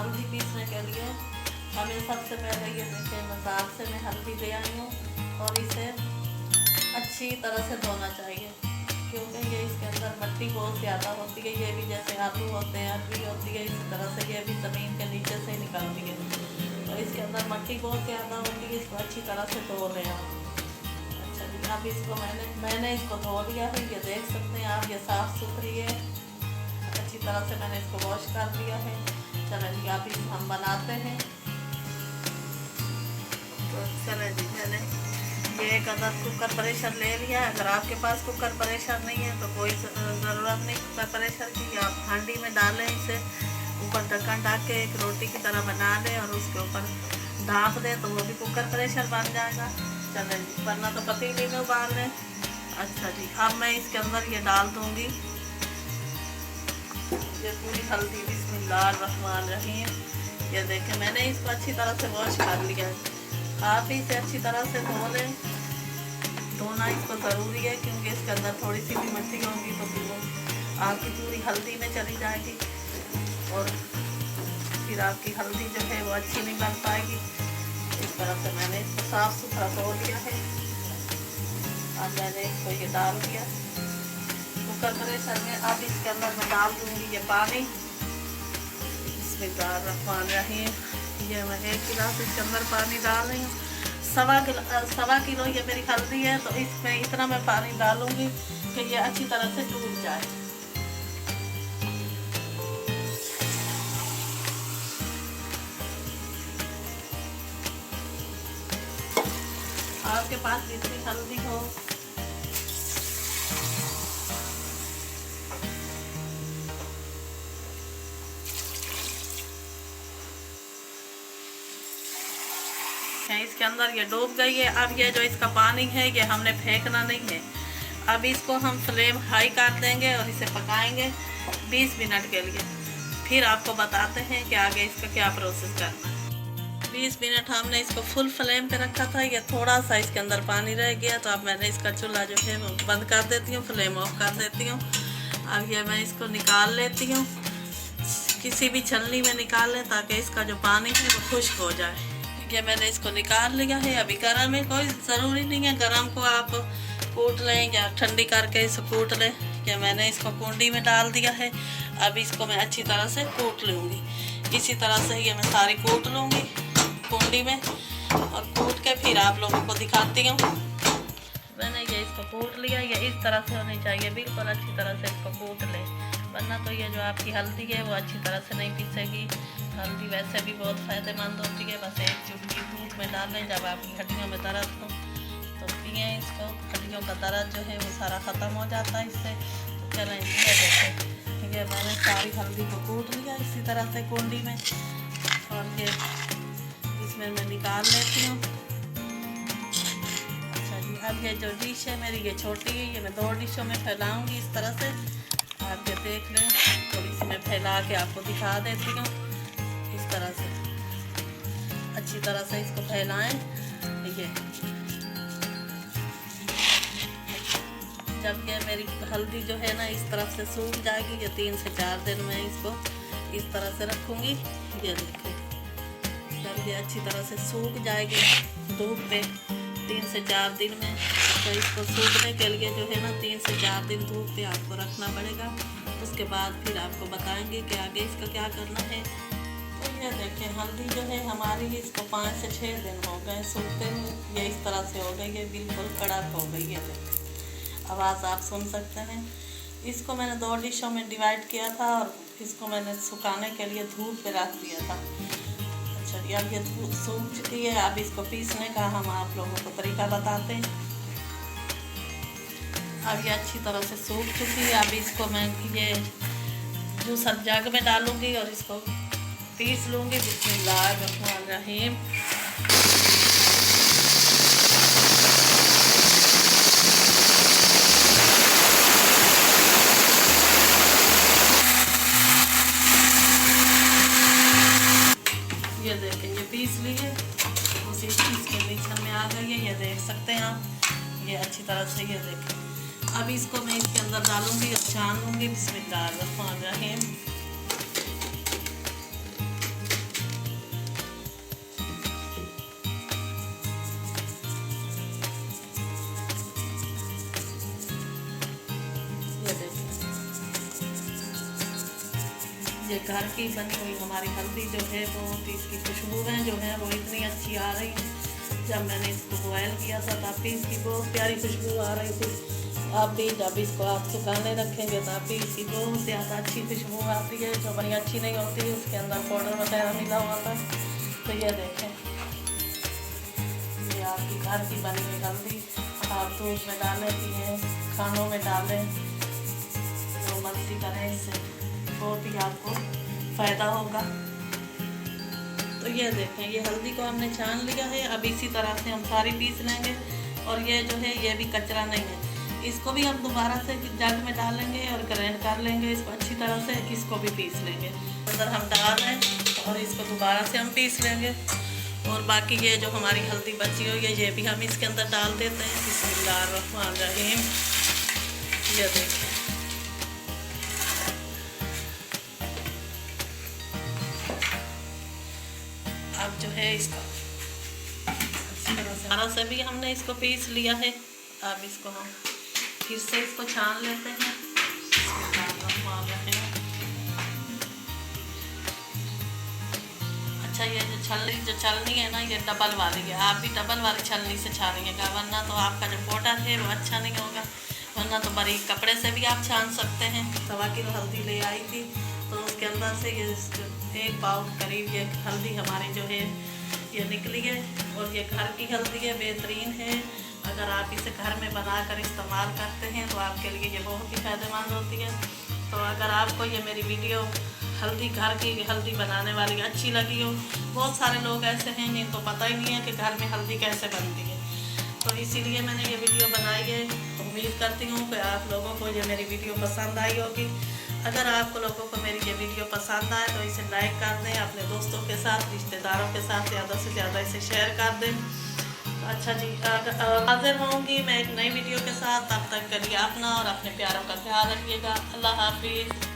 हल्दी पीसने के लिए हमें सबसे पहले ये देखिए मसाल से मैं हल्दी ले आई हूँ और इसे अच्छी तरह से धोना चाहिए, क्योंकि ये इसके अंदर मिट्टी बहुत ज़्यादा होती है। ये भी जैसे आलू होते हैं, अरबी होती है, इसी तरह से ये भी ज़मीन के नीचे से ही निकलती है, तो इसके अंदर मिट्टी बहुत ज़्यादा होती है। इसको अच्छी तरह से धो लें आप। अच्छा जी, अब इसको मैंने इसको धो लिया है, ये देख सकते हैं आप, ये साफ़ सुथरी है, अच्छी तरह से मैंने इसको वॉश कर लिया है। चलो जी, अब इसको हम बनाते हैं। तो चलो जी, मैंने ये एक अदद कुकर प्रेशर ले लिया है। अगर आपके पास कुकर प्रेशर नहीं है तो कोई ज़रूरत नहीं कुकर प्रेशर की, आप हांडी में डालें, इसे ऊपर ढक्कन ढक के एक रोटी की तरह बना लें और उसके ऊपर ढाँप दें तो वो भी कुकर प्रेशर बन जाएगा। चलें जी, वरना तो पतीली में उबाल लें। अच्छा जी, अब मैं इसके अंदर ये डाल दूँगी ये पूरी हल्दी, बिस्मिल्लाहिर्रहमानिर्रहीम। ये देखें मैंने इसको अच्छी तरह से वॉश कर लिया है। आप ही इसे अच्छी तरह से धो लें, धोना इसको ज़रूरी है, क्योंकि इसके अंदर थोड़ी सी भी मिट्टी होगी तो फिर वो आपकी पूरी हल्दी में चली जाएगी और फिर आपकी हल्दी जो है वो अच्छी नहीं बन पाएगी। इस तरह से मैंने इसको साफ़ सुथरा धो लिया है। अब मैंने इसको ये डाल दिया कुकर प्रेशर में। अब इसके अंदर मैं डाल दूँगी ये पानी, बिस्मिल्लाहिर्रहमानिर्रहीम। ये मैं 1 गिलास इसके अंदर पानी डाल रही हूँ। सवा किलो ये मेरी हल्दी है, तो इसमें इतना मैं पानी डालूँगी कि ये अच्छी तरह से टूट जाए। आपके पास जितनी हल्दी हो इसके अंदर ये डूब गई है। अब ये जो इसका पानी है ये हमने फेंकना नहीं है। अब इसको हम फ्लेम हाई कर देंगे और इसे पकाएंगे 20 मिनट के लिए। फिर आपको बताते हैं कि आगे इसका क्या प्रोसेस करना है। 20 मिनट हमने इसको फुल फ्लेम पे रखा था। ये थोड़ा सा इसके अंदर पानी रह गया, तो अब मैंने इसका चूल्हा जो है वो बंद कर देती हूँ, फ्लेम ऑफ कर देती हूँ। अब ये मैं इसको निकाल लेती हूँ, किसी भी छलनी में निकाल लें ताकि इसका जो पानी है वो खुश्क हो जाए। ये मैंने इसको निकाल लिया है। अभी गर्म है, कोई ज़रूरी नहीं है गर्म को आप कूट लें या ठंडी करके इसे कूट लें। ये मैंने इसको कुंडी में डाल दिया है। अब इसको मैं अच्छी तरह से कूट लूँगी। इसी तरह से ये मैं सारी कूट लूँगी कुंडी में और कूट के फिर आप लोगों को दिखाती हूँ। मैंने ये इसको कूट लिया। ये इस तरह से होनी चाहिए, बिल्कुल अच्छी तरह से इसको कूट लें, वरना तो ये जो आपकी हल्दी है वो अच्छी तरह से नहीं पीसेगी। हल्दी वैसे भी बहुत फ़ायदेमंद होती है। बस एक चुटकी दूध में डाल लें, जब आपकी हड्डियों में दर्द हो तो पिए इसको। हड्डियों का दर्द जो है वो सारा ख़त्म हो जाता है इससे। तो चलें ये देखें, ये मैंने सारी हल्दी को कूट लिया इसी तरह से कुंडी में और ये इसमें मैं निकाल लेती हूँ। अच्छा जी, अब ये जो डिश है मेरी ये छोटी है, ये मैं 2 डिशों में फैलाऊँगी इस तरह से। आप ये देख लें, थोड़ी सी मैं फैला के आपको दिखा देती हूँ। इस तरह से अच्छी तरह से इसको फैलाएं। ये जब ये मेरी हल्दी जो है ना इस तरफ से सूख जाएगी, ये 3 से 4 दिन में इसको इस तरह से रखूँगी। ये देखिए, जब ये अच्छी तरह से सूख जाएगी धूप पे 3 से 4 दिन में, तो इसको सूखने के लिए जो है ना 3 से 4 दिन धूप पे आपको रखना पड़ेगा। उसके बाद फिर आपको बताएंगे कि आगे इसका क्या करना है। तो ये देखें, हल्दी जो है हमारी इसको 5 से 6 दिन हो गए सूखते हुए। ये इस तरह से हो गई है, बिल्कुल कड़क हो गई है। देखें, आवाज़ आप सुन सकते हैं। इसको मैंने 2 डिशों में डिवाइड किया था और इसको मैंने सुखाने के लिए धूप पे रख दिया था। अच्छा, अब ये सूख चुकी है। अब इसको पीसने का हम आप लोगों को तरीका बताते हैं। अब ये अच्छी तरह से सूख चुकी है। अब इसको मैं ये जूसर जग में डालूंगी और इसको पीस लूँगी। बिस्मिल्लाहिर्रहमानिर्रहीम। ये देखें, ये पीस लिए, उसी चीज़ के मिक्सर में आ गई है। ये देख सकते हैं आप, ये अच्छी तरह से। ये देखें, अब इसको मैं इसके अंदर डालूंगी और छान लूँगी। बिस्मिल्लाहिर्रहमानिर्रहीम। ये घर की बनी हुई हमारी हल्दी जो है वो इसकी खुशबुएँ जो है वो इतनी अच्छी आ रही हैं। जब मैंने इसको बॉयल किया था तब भी इसकी बहुत प्यारी खुशबू आ रही थी। आप भी जब इसको आप सुखाने रखेंगे तब भी इसकी बहुत ज़्यादा अच्छी खुशबू आती है। जो बड़ी अच्छी नहीं होती, उसके अंदर पाउडर वगैरह मिला हुआ था। तो ये देखें, ये आपकी घर की बनी हुई हल्दी आप दूध में डालें, पिएँ, खानों में डालें, जो मर्जी करें, इससे बहुत ही आपको फ़ायदा होगा। तो ये देखें, ये हल्दी को हमने छान लिया है। अब इसी तरह से हम सारी पीस लेंगे। और ये जो है ये भी कचरा नहीं है, इसको भी हम दोबारा से जग में डालेंगे और ग्राइंड कर लेंगे इसको अच्छी तरह से। इसको भी पीस लेंगे, अंदर हम डाल रहे हैं और इसको दोबारा से हम पीस लेंगे। और बाकी ये जो हमारी हल्दी बची हुई है ये भी हम इसके अंदर डाल देते हैं। बिस्मिल्लाहिर्रहमानिर्रहीम। ये देखें, अब जो है इसको दोबारा से भी हमने इसको पीस लिया है। अब इसको हम फिर से इसको छान लेते हैं। अच्छा, ये जो छलनी है ना, ये डबल वाली है। आप भी डबल वाली छलनी से छानिएगा, वरना तो आपका जो पाउडर है वो अच्छा नहीं होगा। वरना तो बारीक कपड़े से भी आप छान सकते हैं। 1.25 किलो हल्दी ले आई थी, तो उसके अंदर से ये 1 पाउंड करीब ये हल्दी हमारी जो है ये निकली है। और ये घर की हल्दी है, बेहतरीन है। अगर आप इसे घर में बनाकर इस्तेमाल करते हैं तो आपके लिए ये बहुत ही फ़ायदेमंद होती है। तो अगर आपको ये मेरी वीडियो हल्दी, घर की हल्दी बनाने वाली अच्छी लगी हो, बहुत सारे लोग ऐसे हैं जिनको पता ही नहीं है कि घर में हल्दी कैसे बनती है, तो इसीलिए मैंने ये वीडियो बनाई है। उम्मीद करती हूँ कि आप लोगों को ये मेरी वीडियो पसंद आई होगी। अगर आपको लोगों को मेरी ये वीडियो पसंद आए तो इसे लाइक कर दें, अपने दोस्तों के साथ, रिश्तेदारों के साथ ज़्यादा से ज़्यादा इसे शेयर कर दें। अच्छा जी, हाजिर होंगी मैं एक नई वीडियो के साथ। तब तक के लिए अपना और अपने प्यारों का ख्याल रखिएगा। अल्लाह हाफिज़।